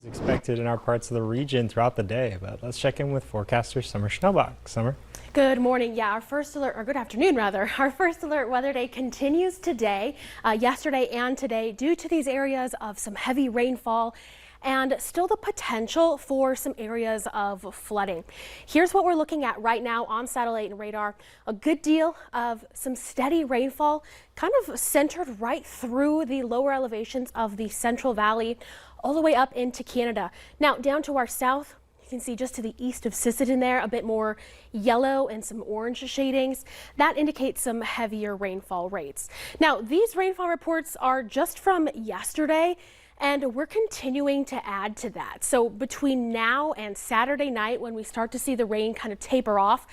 Is expected in our parts of the region throughout the day, but let's check in with forecaster Summer Schnellbach. Summer. Good morning. Yeah, our first alert, or good afternoon rather, our first alert weather day continues today, yesterday and today, due to these areas of some heavy rainfall and still the potential for some areas of flooding. Here's what we're looking at right now on satellite and radar. A good deal of some steady rainfall kind of centered right through the lower elevations of the Central Valley all the way up into Canada. Now down to our south, you can see just to the east of Sisseton there, a bit more yellow and some orange shadings. That indicates some heavier rainfall rates. Now these rainfall reports are just from yesterday, and we're continuing to add to that. So between now and Saturday night, when we start to see the rain kind of taper off,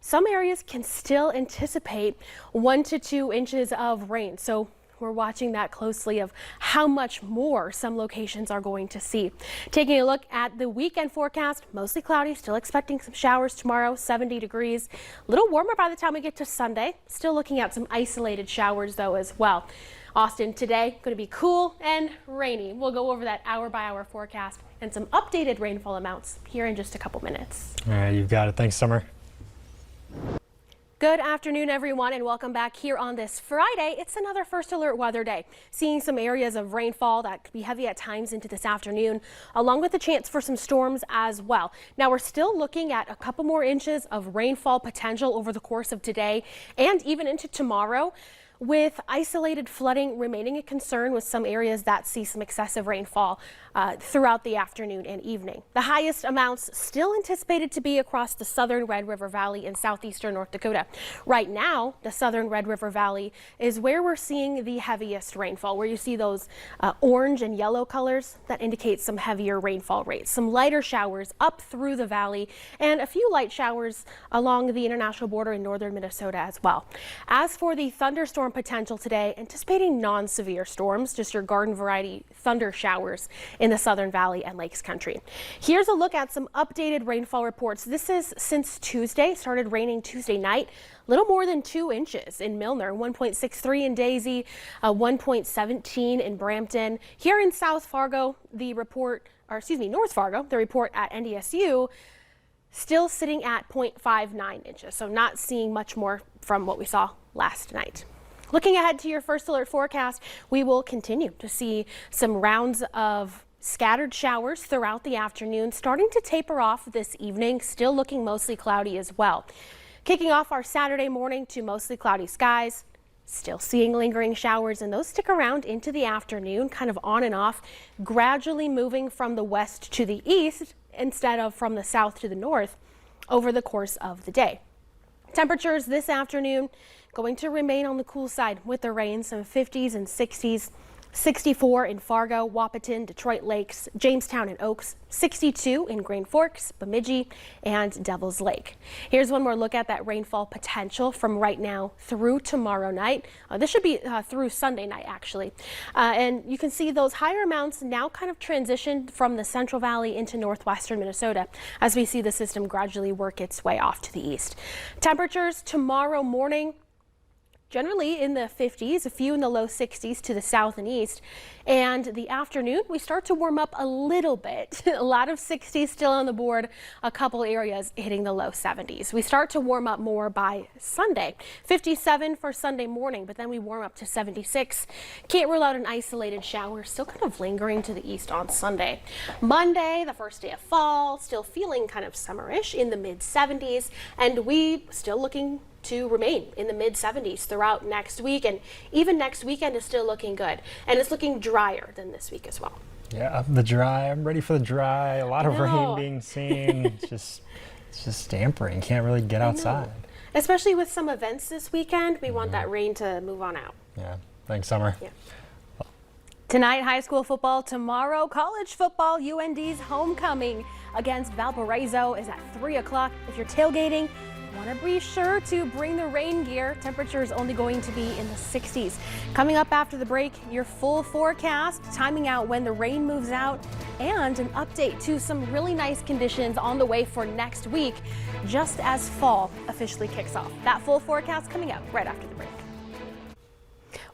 some areas can still anticipate 1 to 2 inches of rain. So we're watching that closely of how much more some locations are going to see. Taking a look at the weekend forecast, mostly cloudy, still expecting some showers tomorrow, 70 degrees. A little warmer by the time we get to Sunday. Still looking at some isolated showers though as well. Austin today going to be cool and rainy. We'll go over that hour by hour forecast and some updated rainfall amounts here in just a couple minutes. All right, you've got it. Thanks, Summer. Good afternoon, everyone, and welcome back here on this Friday. It's another first alert weather day. Seeing some areas of rainfall that could be heavy at times into this afternoon, along with the chance for some storms as well. Now we're still looking at a couple more inches of rainfall potential over the course of today and even into tomorrow, with isolated flooding remaining a concern with some areas that see some excessive rainfall throughout the afternoon and evening. The highest amounts still anticipated to be across the southern Red River Valley in southeastern North Dakota. Right now, the southern Red River Valley is where we're seeing the heaviest rainfall, where you see those orange and yellow colors that indicate some heavier rainfall rates. Some lighter showers up through the valley and a few light showers along the international border in northern Minnesota as well. As for the thunderstorm potential today, anticipating non-severe storms, just your garden variety thunder showers in the Southern Valley and Lakes Country. Here's a look at some updated rainfall reports. This is since Tuesday, started raining Tuesday night, a little more than 2 inches in Milner, 1.63 in Daisy, 1.17 in Brampton. Here in South Fargo, North Fargo, the report at NDSU still sitting at 0.59 inches. So not seeing much more from what we saw last night. Looking ahead to your first alert forecast, we will continue to see some rounds of scattered showers throughout the afternoon, starting to taper off this evening, still looking mostly cloudy as well. Kicking off our Saturday morning to mostly cloudy skies, still seeing lingering showers, and those stick around into the afternoon, kind of on and off, gradually moving from the west to the east instead of from the south to the north over the course of the day. Temperatures this afternoon going to remain on the cool side with the rain, some 50s and 60s, 64 in Fargo, Wahpeton, Detroit Lakes, Jamestown and Oaks, 62 in Grand Forks, Bemidji, and Devil's Lake. Here's one more look at that rainfall potential from right now through tomorrow night. This should be through Sunday night, actually. And you can see those higher amounts now kind of transitioned from the Central Valley into northwestern Minnesota as we see the system gradually work its way off to the east. Temperatures tomorrow morning, generally in the 50s, a few in the low 60s to the south and east. And the afternoon, we start to warm up a little bit. A lot of 60s still on the board, a couple areas hitting the low 70s. We start to warm up more by Sunday. 57 for Sunday morning, but then we warm up to 76. Can't rule out an isolated shower, still kind of lingering to the east on Sunday. Monday, the first day of fall, still feeling kind of summerish in the mid 70s, and we still looking to remain in the mid 70s throughout next week, and even next weekend is still looking good, and it's looking drier than this week as well. Yeah, the dry. I'm ready for the dry. A lot of rain being seen. It's just dampering. Can't really get outside. Especially with some events this weekend, we want that rain to move on out. Yeah. Thanks, Summer. Yeah. Tonight, high school football. Tomorrow, college football. UND's homecoming against Valparaiso is at 3 o'clock. If you're tailgating, want to be sure to bring the rain gear. Temperature is only going to be in the 60s. Coming up after the break, your full forecast, timing out when the rain moves out, and an update to some really nice conditions on the way for next week, just as fall officially kicks off. That full forecast coming up right after the break.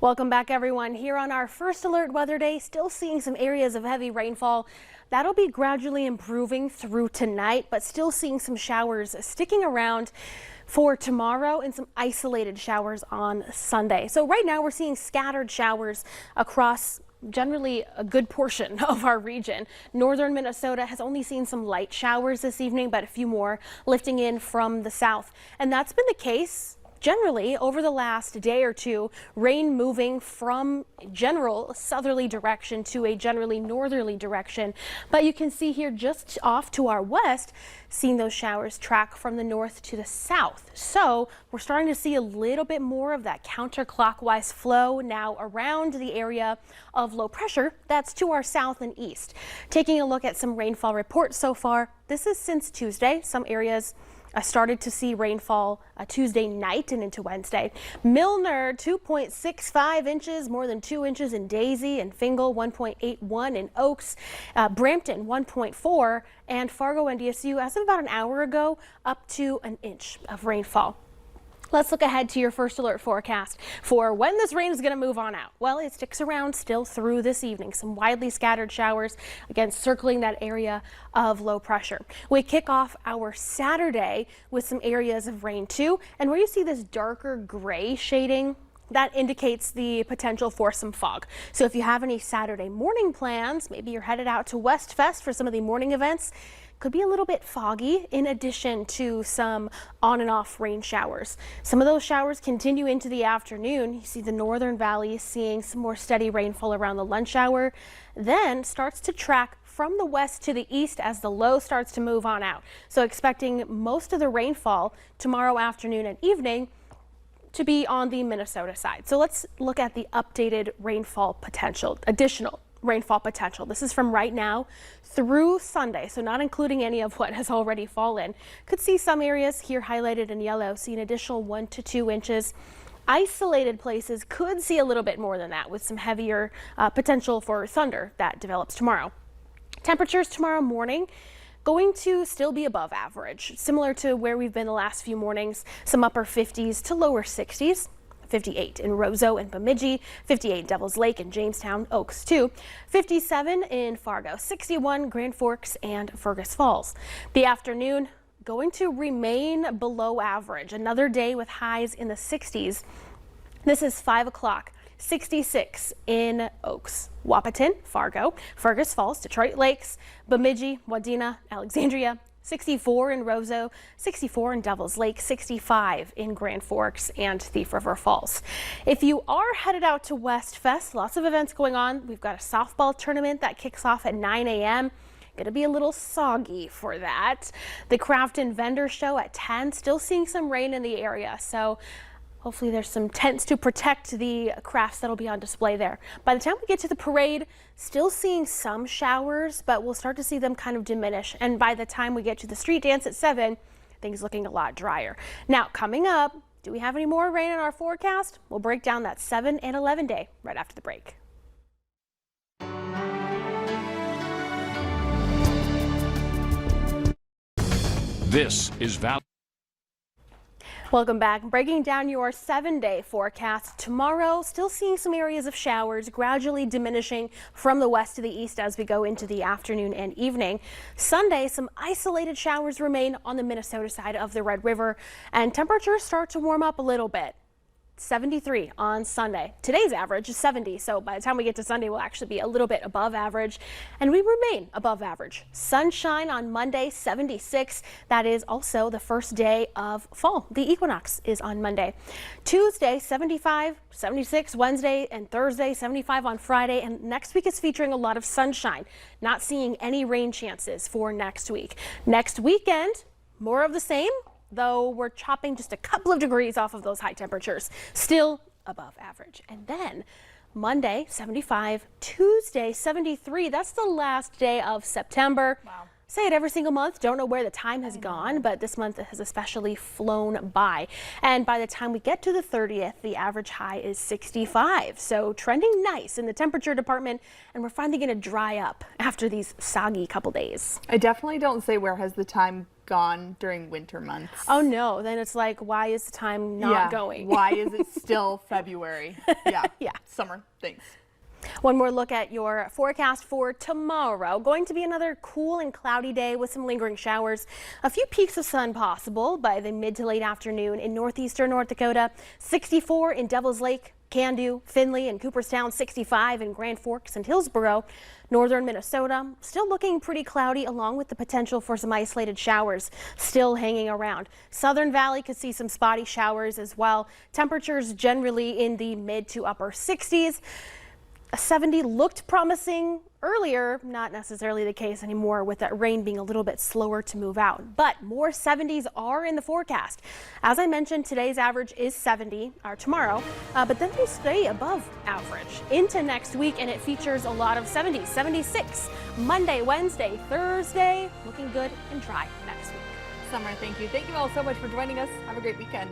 Welcome back, everyone. Here on our first alert weather day, still seeing some areas of heavy rainfall. That'll be gradually improving through tonight, but still seeing some showers sticking around for tomorrow and some isolated showers on Sunday. So right now we're seeing scattered showers across generally a good portion of our region. Northern Minnesota has only seen some light showers this evening, but a few more lifting in from the south. And that's been the case generally over the last day or two, rain moving from general southerly direction to a generally northerly direction. But you can see here just off to our west, seeing those showers track from the north to the south. So we're starting to see a little bit more of that counterclockwise flow now around the area of low pressure that's to our south and east. Taking a look at some rainfall reports so far, this is since Tuesday. Some areas started to see rainfall Tuesday night and into Wednesday. Milner 2.65 inches, more than 2 inches in Daisy and Fingal 1.81 in Oaks, Brampton 1.4, and Fargo NDSU as of about an hour ago up to an inch of rainfall. Let's look ahead to your first alert forecast for when this rain is going to move on out. Well, it sticks around still through this evening. Some widely scattered showers, again, circling that area of low pressure. We kick off our Saturday with some areas of rain too. And where you see this darker gray shading, that indicates the potential for some fog. So if you have any Saturday morning plans, maybe you're headed out to West Fest for some of the morning events, could be a little bit foggy in addition to some on and off rain showers. Some of those showers continue into the afternoon. You see the northern valley seeing some more steady rainfall around the lunch hour, then starts to track from the west to the east as the low starts to move on out. So expecting most of the rainfall tomorrow afternoon and evening to be on the Minnesota side. So let's look at the updated rainfall potential, additional rainfall potential. This is from right now through Sunday, so not including any of what has already fallen. Could see some areas here highlighted in yellow, see an additional 1 to 2 inches. Isolated places could see a little bit more than that with some heavier potential for thunder that develops tomorrow. Temperatures tomorrow morning going to still be above average, similar to where we've been the last few mornings, some upper 50s to lower 60s. 58 in Roseau and Bemidji, 58 Devils Lake and Jamestown, Oaks too, 57 in Fargo, 61 Grand Forks and Fergus Falls. The afternoon going to remain below average, another day with highs in the 60s. This is 5 o'clock. 66 in Oaks, Wahpeton, Fargo, Fergus Falls, Detroit Lakes, Bemidji, Wadena, Alexandria, 64 in Roseau, 64 in Devils Lake, 65 in Grand Forks and Thief River Falls. If you are headed out to West Fest, lots of events going on. We've got a softball tournament that kicks off at 9 a.m. Going to be a little soggy for that. The Craft and Vendor Show at 10, still seeing some rain in the area. So hopefully there's some tents to protect the crafts that'll be on display there. By the time we get to the parade, still seeing some showers, but we'll start to see them kind of diminish. And by the time we get to the street dance at 7, things looking a lot drier. Now, coming up, do we have any more rain in our forecast? We'll break down that 7 and 11 day right after the break. This is Val. Welcome back. Breaking down your 7-day forecast. Tomorrow, still seeing some areas of showers, gradually diminishing from the west to the east as we go into the afternoon and evening. Sunday, some isolated showers remain on the Minnesota side of the Red River, and temperatures start to warm up a little bit. 73 on Sunday. Today's average is 70, so by the time we get to Sunday, we'll actually be a little bit above average, and we remain above average. Sunshine on Monday, 76. That is also the first day of fall. The equinox is on Monday. Tuesday, 75, 76 Wednesday, and Thursday, 75 on Friday, and next week is featuring a lot of sunshine. Not seeing any rain chances for next week. Next weekend, more of the same, though we're chopping just a couple of degrees off of those high temperatures, still above average. And then Monday, 75, Tuesday, 73. That's the last day of September. Wow. Say it every single month. Don't know where the time has gone, but this month has especially flown by. And by the time we get to the 30th, the average high is 65. So trending nice in the temperature department, and we're finally going to dry up after these soggy couple days. I definitely don't say where has the time gone during winter months. Oh no, then it's like, why is the time not going? Why is it still February? Yeah. Yeah. Summer, thanks. One more look at your forecast for tomorrow. Going to be another cool and cloudy day with some lingering showers. A few peaks of sun possible by the mid to late afternoon in northeastern North Dakota. 64 in Devil's Lake, Candu, Findlay, and Cooperstown. 65 in Grand Forks and Hillsboro. Northern Minnesota still looking pretty cloudy, along with the potential for some isolated showers still hanging around. Southern Valley could see some spotty showers as well. Temperatures generally in the mid to upper 60s. A 70 looked promising earlier, not necessarily the case anymore with that rain being a little bit slower to move out, but more 70s are in the forecast. As I mentioned, today's average is 70, or tomorrow, but then they stay above average into next week, and it features a lot of 70s, 76, Monday, Wednesday, Thursday, looking good and dry next week. Summer, thank you. Thank you all so much for joining us. Have a great weekend.